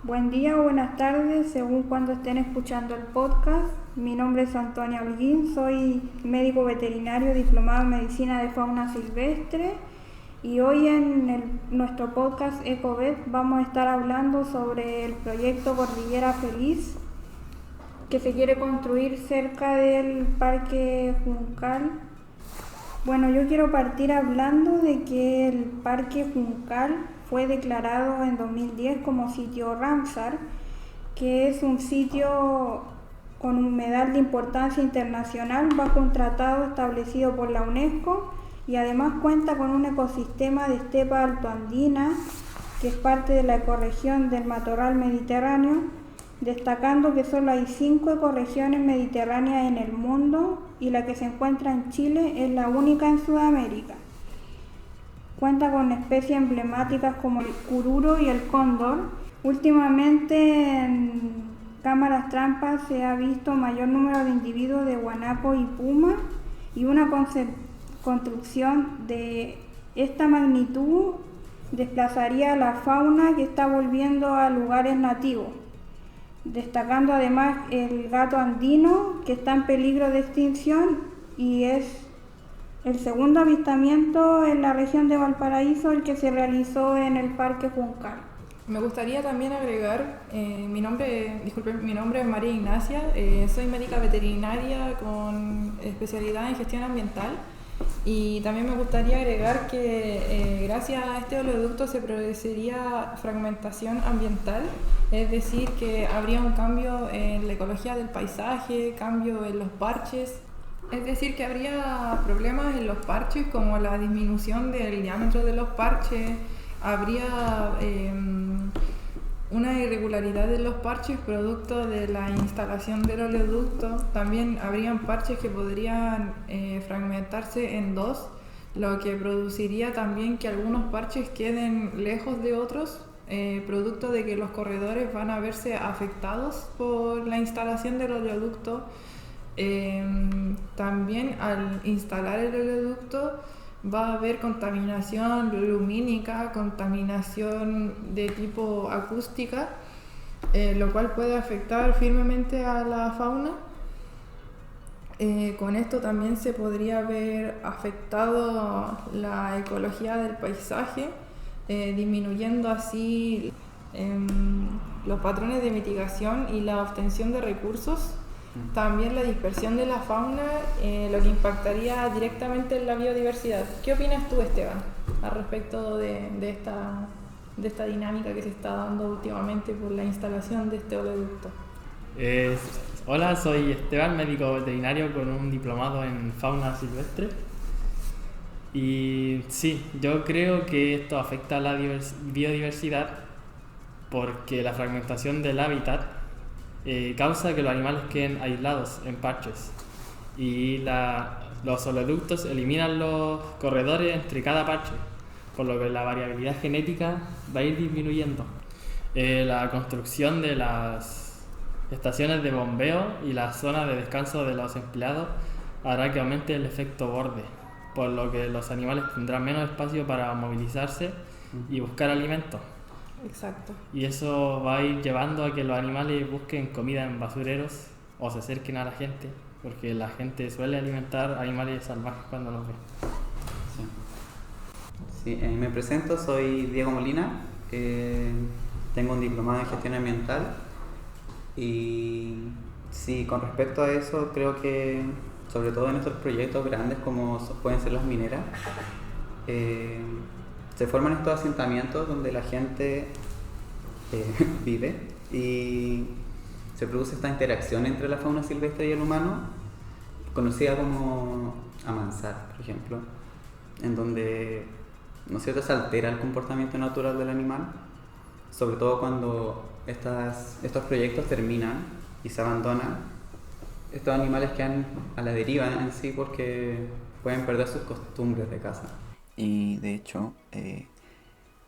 Buen día o buenas tardes, según cuando estén escuchando el podcast. Mi nombre es Antonia Holguín, soy médico veterinario diplomado en medicina de fauna silvestre y hoy en nuestro podcast EcoVet vamos a estar hablando sobre el proyecto Cordillera Feliz que se quiere construir cerca del Parque Juncal. Bueno, yo quiero partir hablando de que el Parque Juncal fue declarado en 2010 como sitio Ramsar, que es un sitio con un medal de importancia internacional bajo un tratado establecido por la UNESCO y además cuenta con un ecosistema de estepa altoandina que es parte de la ecorregión del matorral mediterráneo, destacando que solo hay 5 ecorregiones mediterráneas en el mundo y la que se encuentra en Chile es la única en Sudamérica. Cuenta con especies emblemáticas como el cururo y el cóndor. Últimamente en cámaras trampas se ha visto mayor número de individuos de guanaco y puma y una construcción de esta magnitud desplazaría a la fauna que está volviendo a lugares nativos, destacando además el gato andino que está en peligro de extinción y es el segundo avistamiento en la región de Valparaíso, el que se realizó en el Parque Juncal. Me gustaría también agregar, mi nombre es María Ignacia, soy médica veterinaria con especialidad en gestión ambiental y también me gustaría agregar que gracias a este oleoducto se produciría fragmentación ambiental, es decir, que habría un cambio en la ecología del paisaje, cambio en los parches. Es decir, que habría problemas en los parches como la disminución del diámetro de los parches, habría una irregularidad en los parches producto de la instalación del oleoducto. También habrían parches que podrían fragmentarse en dos, lo que produciría también que algunos parches queden lejos de otros, producto de que los corredores van a verse afectados por la instalación del oleoducto. También al instalar el oleoducto va a haber contaminación lumínica, contaminación de tipo acústica, lo cual puede afectar firmemente a la fauna. Con esto también se podría haber afectado la ecología del paisaje, disminuyendo así los patrones de mitigación y la obtención de recursos. También la dispersión de la fauna, lo que impactaría directamente en la biodiversidad. ¿Qué opinas tú, Esteban, al respecto de esta dinámica que se está dando últimamente por la instalación de este oleoducto? Hola, soy Esteban, médico veterinario con un diplomado en fauna silvestre. Y sí, yo creo que esto afecta a la biodiversidad porque la fragmentación del hábitat causa que los animales queden aislados en parches y los oleoductos eliminan los corredores entre cada parche, por lo que la variabilidad genética va a ir disminuyendo. La construcción de las estaciones de bombeo y las zonas de descanso de los empleados hará que aumente el efecto borde, por lo que los animales tendrán menos espacio para movilizarse y buscar alimento. Exacto. Y eso va a ir llevando a que los animales busquen comida en basureros o se acerquen a la gente, porque la gente suele alimentar animales salvajes cuando los ve. Sí, me presento, soy Diego Molina, tengo un diplomado en gestión ambiental y sí, con respecto a eso creo que sobre todo en estos proyectos grandes como pueden ser las mineras, se forman estos asentamientos donde la gente vive y se produce esta interacción entre la fauna silvestre y el humano, conocida como amansar, por ejemplo, en donde, ¿no es cierto?, se altera el comportamiento natural del animal, sobre todo cuando estos proyectos terminan y se abandonan. Estos animales quedan a la deriva en sí porque pueden perder sus costumbres de caza. Y de hecho,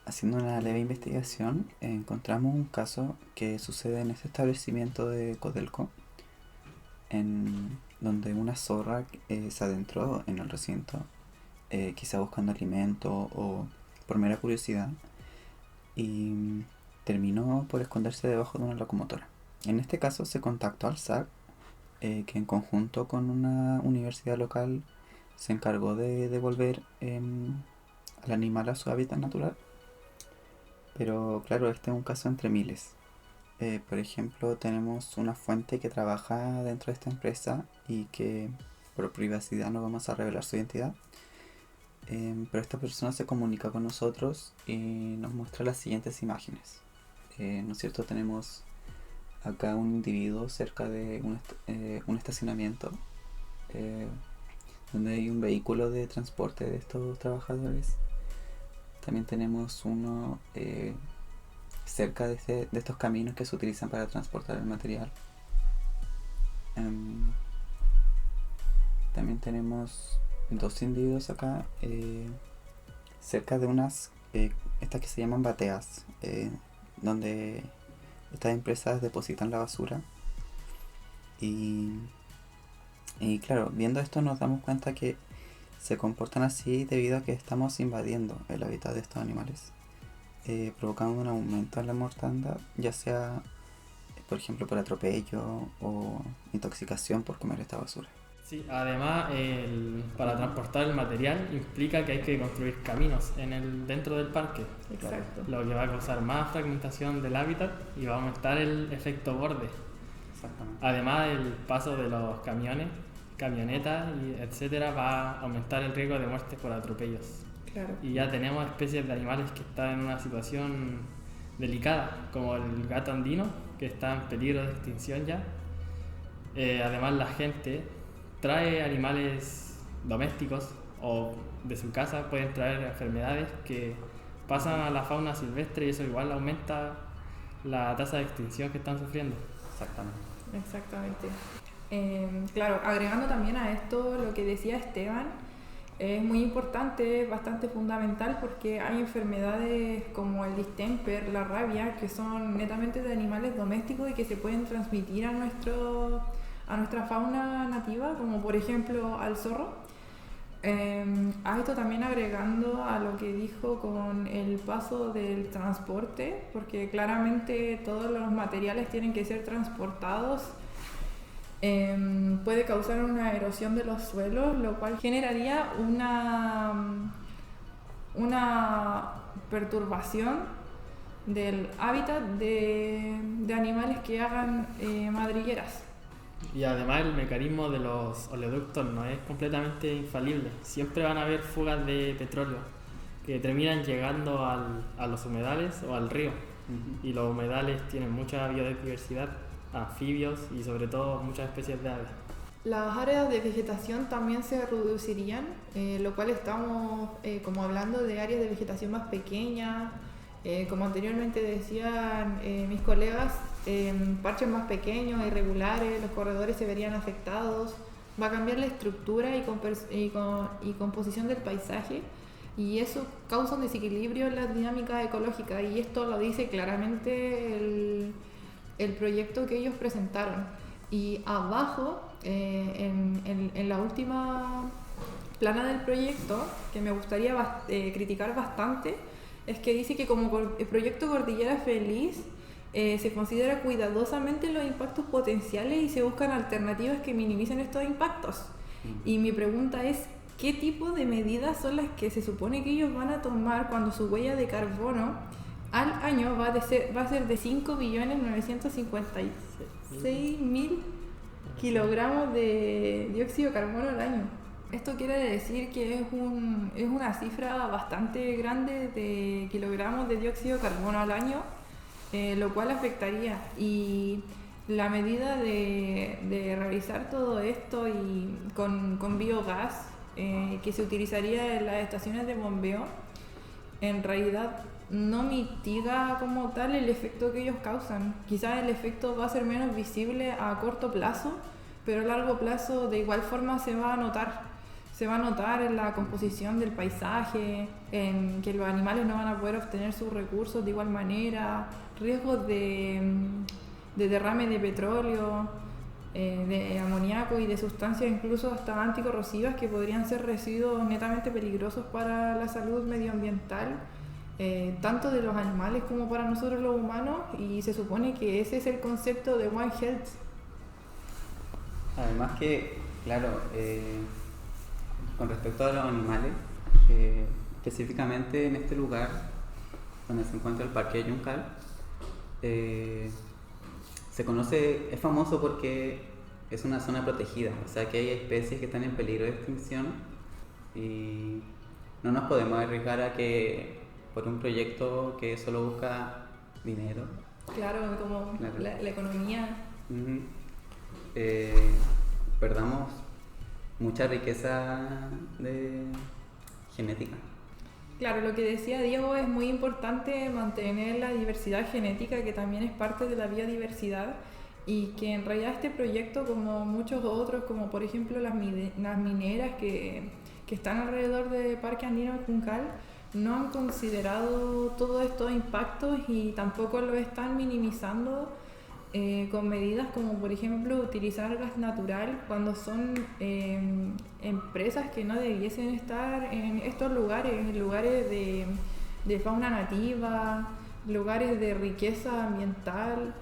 haciendo una leve investigación, encontramos un caso que sucede en este establecimiento de Codelco, en donde una zorra se adentró en el recinto, quizá buscando alimento o por mera curiosidad, y terminó por esconderse debajo de una locomotora. En este caso se contactó al SAC, que en conjunto con una universidad local se encargó de devolver al animal a su hábitat natural. Pero claro, este es un caso entre miles. Por ejemplo, tenemos una fuente que trabaja dentro de esta empresa y que por privacidad no vamos a revelar su identidad. Pero esta persona se comunica con nosotros y nos muestra las siguientes imágenes. ¿No es cierto? Tenemos acá un individuo cerca de un estacionamiento donde hay un vehículo de transporte de estos trabajadores. También tenemos uno cerca de estos caminos que se utilizan para transportar el material. También tenemos dos individuos acá cerca de unas estas que se llaman bateas, donde estas empresas depositan la basura y claro, viendo esto nos damos cuenta que se comportan así debido a que estamos invadiendo el hábitat de estos animales, provocando un aumento en la mortandad, ya sea por ejemplo por atropello o intoxicación por comer esta basura. Sí, además para transportar el material implica que hay que construir caminos dentro del parque. Exacto. Lo que va a causar más fragmentación del hábitat y va a aumentar el efecto borde. Exactamente. Además, el paso de los camiones, camionetas y etcétera va a aumentar el riesgo de muerte por atropellos. Claro. Y ya tenemos especies de animales que están en una situación delicada, como el gato andino, que está en peligro de extinción ya. Además, la gente trae animales domésticos o de su casa, pueden traer enfermedades que pasan a la fauna silvestre y eso igual aumenta la tasa de extinción que están sufriendo. Exactamente. Claro, agregando también a esto lo que decía Esteban, es muy importante, es bastante fundamental porque hay enfermedades como el distemper, la rabia, que son netamente de animales domésticos y que se pueden transmitir a nuestra fauna nativa, como por ejemplo al zorro. A esto también agregando a lo que dijo con el paso del transporte, porque claramente todos los materiales tienen que ser transportados, puede causar una erosión de los suelos, lo cual generaría una perturbación del hábitat de animales que hagan madrigueras. Y además el mecanismo de los oleoductos no es completamente infalible. Siempre van a haber fugas de petróleo que terminan llegando a los humedales o al río. Y los humedales tienen mucha biodiversidad, anfibios y sobre todo muchas especies de aves. Las áreas de vegetación también se reducirían, lo cual estamos como hablando de áreas de vegetación más pequeñas. Como anteriormente decían mis colegas, parches más pequeños, irregulares, los corredores se verían afectados, va a cambiar la estructura y composición del paisaje y eso causa un desequilibrio en las dinámicas ecológicas y esto lo dice claramente el proyecto que ellos presentaron. Y abajo, en la última plana del proyecto, que me gustaría criticar bastante, es que dice que como el proyecto Cordillera Feliz se considera cuidadosamente los impactos potenciales y se buscan alternativas que minimicen estos impactos. Y mi pregunta es, ¿qué tipo de medidas son las que se supone que ellos van a tomar cuando su huella de carbono al año va a ser de 5.956.000 kilogramos de dióxido de carbono al año? Esto quiere decir que es una cifra bastante grande de kilogramos de dióxido de carbono al año, lo cual afectaría. Y la medida de realizar todo esto y con biogás que se utilizaría en las estaciones de bombeo, en realidad no mitiga como tal el efecto que ellos causan. Quizás el efecto va a ser menos visible a corto plazo, pero a largo plazo de igual forma se va a notar. Se va a notar en la composición del paisaje, en que los animales no van a poder obtener sus recursos de igual manera, riesgos de derrame de petróleo, de amoníaco y de sustancias incluso hasta anticorrosivas que podrían ser residuos netamente peligrosos para la salud medioambiental tanto de los animales como para nosotros los humanos, y se supone que ese es el concepto de One Health. Además que, claro, con respecto a los animales, específicamente en este lugar donde se encuentra el Parque Yuncal, se conoce, es famoso porque es una zona protegida, o sea que hay especies que están en peligro de extinción y no nos podemos arriesgar a que por un proyecto que solo busca dinero. Claro, como Claro. La economía. Ujú. Perdamos mucha riqueza de genética. Claro, lo que decía Diego, es muy importante mantener la diversidad genética, que también es parte de la biodiversidad, y que en realidad este proyecto, como muchos otros, como por ejemplo las mineras que están alrededor del Parque Andino del Juncal, no han considerado todos estos impactos y tampoco lo están minimizando con medidas como por ejemplo utilizar gas natural cuando son empresas que no debiesen estar en estos lugares, en lugares de fauna nativa, lugares de riqueza ambiental.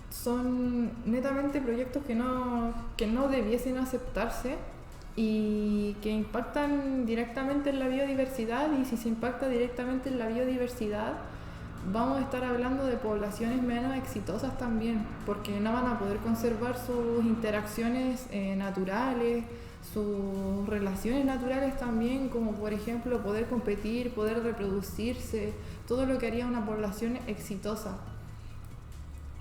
Son netamente proyectos que no debiesen aceptarse y que impactan directamente en la biodiversidad, y si se impacta directamente en la biodiversidad vamos a estar hablando de poblaciones menos exitosas también, porque no van a poder conservar sus interacciones naturales, sus relaciones naturales también, como por ejemplo poder competir, poder reproducirse, todo lo que haría una población exitosa.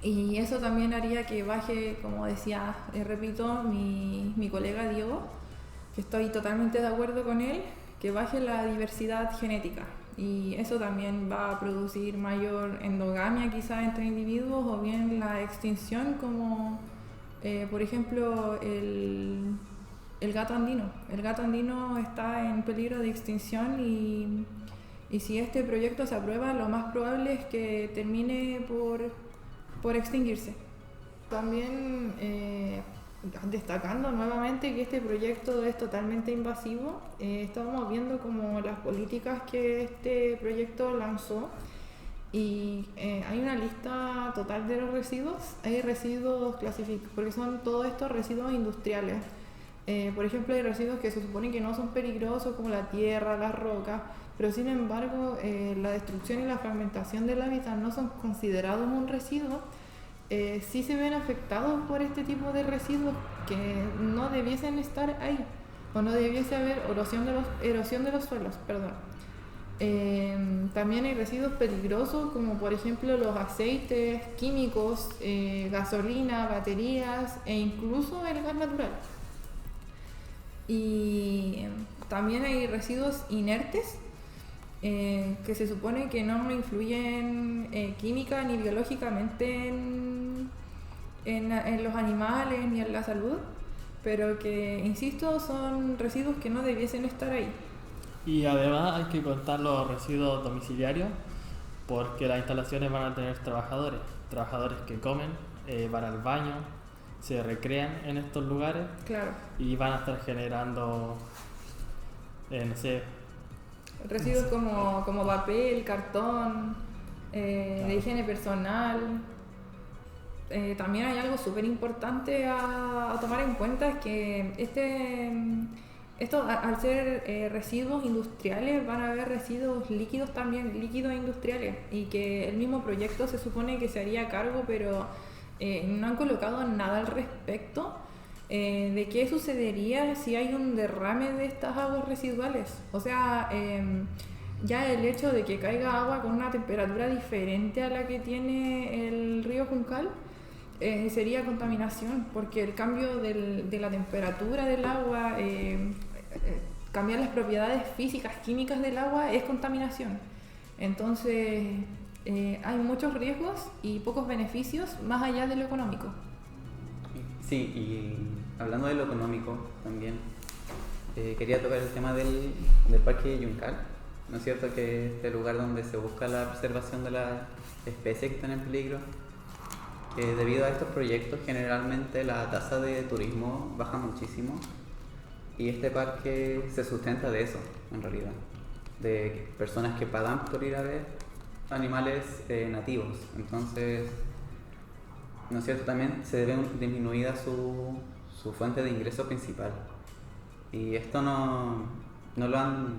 Y eso también haría que baje, como decía, repito, mi colega Diego, que estoy totalmente de acuerdo con él, que baje la diversidad genética. Y eso también va a producir mayor endogamia quizás entre individuos, o bien la extinción, como por ejemplo el gato andino. El gato andino está en peligro de extinción y si este proyecto se aprueba, lo más probable es que termine por extinguirse. También destacando nuevamente que este proyecto es totalmente invasivo. Estábamos viendo como las políticas que este proyecto lanzó, y hay una lista total de los residuos. Hay residuos clasificados, porque son todos estos residuos industriales. Por ejemplo, hay residuos que se supone que no son peligrosos, como la tierra, las rocas, pero sin embargo la destrucción y la fragmentación del hábitat no son considerados un residuo. Sí se ven afectados por este tipo de residuos que no debiesen estar ahí, o no debiese haber erosión de los suelos, perdón. También hay residuos peligrosos, como por ejemplo los aceites químicos, gasolina, baterías e incluso el gas natural. Y también hay residuos inertes, que se supone que no influyen química ni biológicamente en los animales ni en la salud, pero que, insisto, son residuos que no debiesen estar ahí. Y además hay que contar los residuos domiciliarios, porque las instalaciones van a tener trabajadores que comen, van al baño, se recrean en estos lugares. Claro. Y van a estar generando, no sé, Residuos como papel, cartón, de higiene personal. También hay algo súper importante a tomar en cuenta, es que esto, al ser residuos industriales, van a haber residuos líquidos también, líquidos industriales, y que el mismo proyecto se supone que se haría cargo, pero no han colocado nada al respecto de qué sucedería si hay un derrame de estas aguas residuales. O sea, ya el hecho de que caiga agua con una temperatura diferente a la que tiene el río Juncal sería contaminación, porque el cambio de la temperatura del agua, cambiar las propiedades físicas, químicas del agua, es contaminación. Entonces hay muchos riesgos y pocos beneficios más allá de lo económico. Sí, y hablando de lo económico también, quería tocar el tema del Parque Yuncal, ¿no es cierto? Que es este lugar donde se busca la preservación de las especies que están en peligro. Debido a estos proyectos, generalmente la tasa de turismo baja muchísimo, y este parque se sustenta de eso, en realidad. de personas que pagan por ir a ver animales nativos. Entonces, ¿no es cierto? También se ve disminuida su fuente de ingreso principal. Y esto no lo han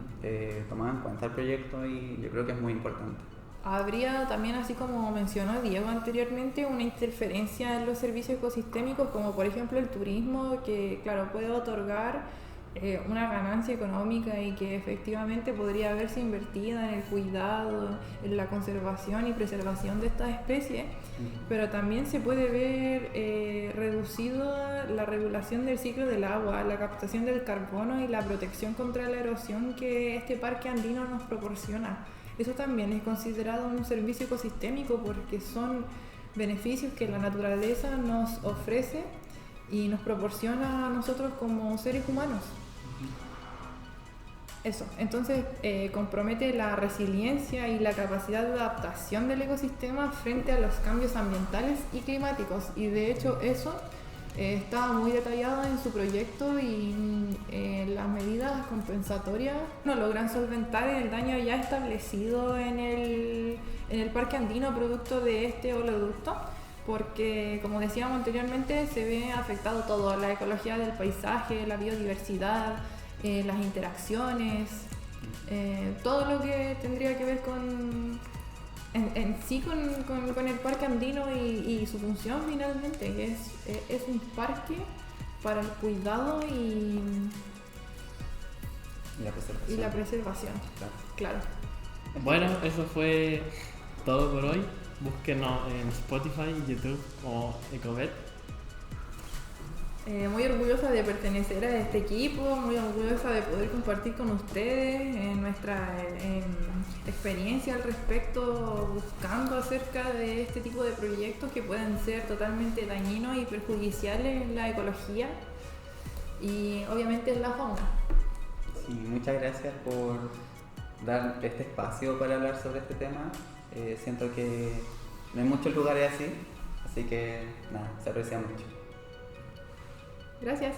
tomado en cuenta el proyecto y yo creo que es muy importante. Habría también, así como mencionó Diego anteriormente, una interferencia en los servicios ecosistémicos, como por ejemplo el turismo, que claro, puede otorgar una ganancia económica y que efectivamente podría verse invertida en el cuidado, en la conservación y preservación de estas especies, pero también se puede ver reducido la regulación del ciclo del agua, la captación del carbono y la protección contra la erosión que este parque andino nos proporciona. Eso también es considerado un servicio ecosistémico porque son beneficios que la naturaleza nos ofrece y nos proporciona a nosotros como seres humanos. Eso, entonces compromete la resiliencia y la capacidad de adaptación del ecosistema frente a los cambios ambientales y climáticos, y de hecho eso está muy detallado en su proyecto, y las medidas compensatorias no logran solventar el daño ya establecido en el parque andino producto de este oleoducto, porque como decíamos anteriormente se ve afectado todo, la ecología del paisaje, la biodiversidad, las interacciones, todo lo que tendría que ver en sí con el parque andino y su función finalmente, que es un parque para el cuidado y la preservación. Claro. Bueno, eso fue todo por hoy. Búsquenos en Spotify, YouTube o Ecobet. Muy orgullosa de pertenecer a este equipo, muy orgullosa de poder compartir con ustedes nuestra experiencia al respecto, buscando acerca de este tipo de proyectos que pueden ser totalmente dañinos y perjudiciales en la ecología y obviamente en la fauna. Sí, muchas gracias por dar este espacio para hablar sobre este tema. Siento que no hay muchos lugares así que nada, se aprecia mucho. Gracias.